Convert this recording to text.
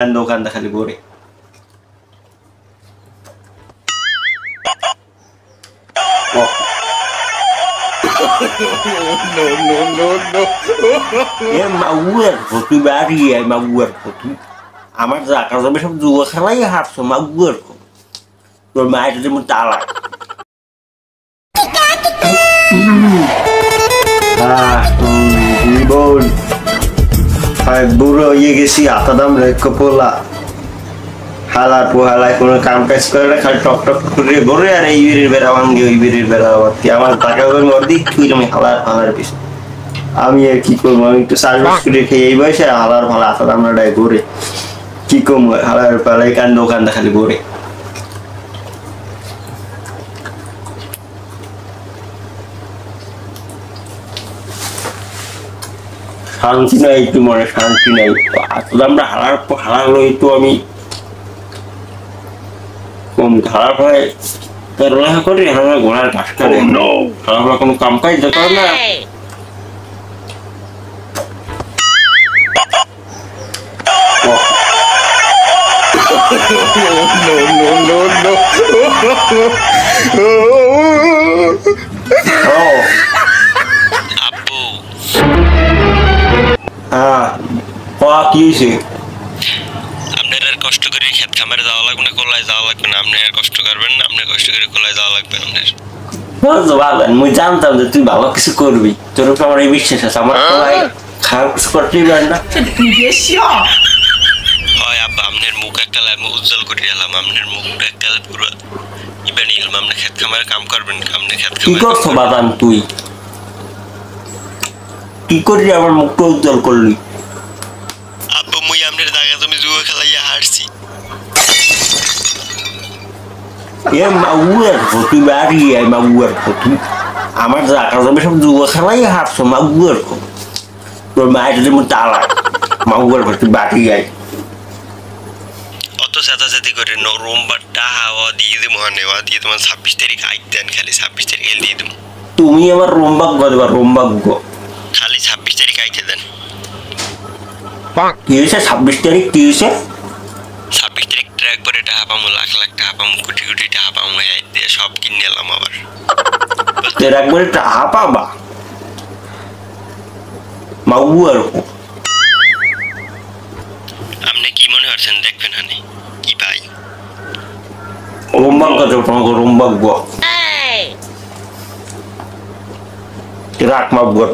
দোকানটা খালি ঘুরে তুই বাড়ি মাগুয়ার তুই আমার জাকা যাবে সব জুয়া খেলাই হারছো মাগুয়ার তোর মায়ের যেমন তালা বোন বুড়ো হয়ে গেছি হাতা দাম রেখে পোলা হালার পোহালায় কোনো কাম কাজ করে না খালি টক টক করে ঘুরে আর এই বিড়ির বেড়া ভাঙ্গি ওই বিড়ির বেড়া ভর্তি আমার টাকা অর্ধেক তুই আমি হালার পিছু আমি আর কি করবো আমি একটু সার্ভিস করে খেয়ে এই বয়সে হালার ভালো হাতা দামটায় ঘুরে কি কম হালার পালাই কান দোকানটা খালি ঘুরে শান্তি নাই একটু মনে শান্তি নাই আমরা হারালো একটু আমি কম খারাপ হয় পড়ালেখা করি আমরা ঘোড়ার ঘাস কাটে খারাপ হয় কোনো কাম কাজ করে না কি হয়েছে আপনার আর কষ্ট করে ক্ষেত খামারে যাওয়া লাগবে না কোলায় যাওয়া লাগবে না আপনি আর কষ্ট করবেন না আপনি কষ্ট করে কোলায় যাওয়া লাগবে আপনার আমি জানতাম যে তুই ভালো কিছু করবি তোর উপর আমার এই বিশ্বাস আছে আমার কোলায় খারাপ কিছু করতেই পারে না হয় আব্বা আপনার মুখ একটা আমি উজ্জ্বল করে এলাম আপনার মুখটা একটা পুরো ইবানি এলাম আপনি ক্ষেত খামারে কাম করবেন আপনি ক্ষেত কি করছো বাদান তুই কি করলি আমার মুখটা উজ্জ্বল করলি আব্বা মুই আপনার জায়গা জমি জুয়া খেলাইয়া হারছি তুই বাড়ি মাগুয়ার তুই আমার জাকা জমি সব জুয়া খেলাই হারছো মাগুয়ার তোর মায়ের যেমন তালা মাগুয়ার তুই বাড়ি আয় অত চেঁচাচেঁচি করে রোমবারটা হাওয়া দিয়ে দিব হাওয়া দিয়ে তোমার 26 তারিখ আইতেন খালি 26 তারিখ দিয়ে দিব তুমি আমার রোমবাগ দেবা রোমবাগ খালি 26 তারিখ আইতে দেন কি হয়েছে 26 তারিখ কি হয়েছে 26 তারিখ ট্র্যাক করে টাকা পামু লাখ লাখ টাকা পামু কোটি কোটি টাকা পামু দিয়ে সব কিনে এলাম আবার তোর একবারে টাকা পাবা মাগুয়ার আপনি কি মনে করছেন দেখবেন হানি কি ভাই রোমবাগ গো তোমাকে রোমবাগ গো রাখ মাগুয়ার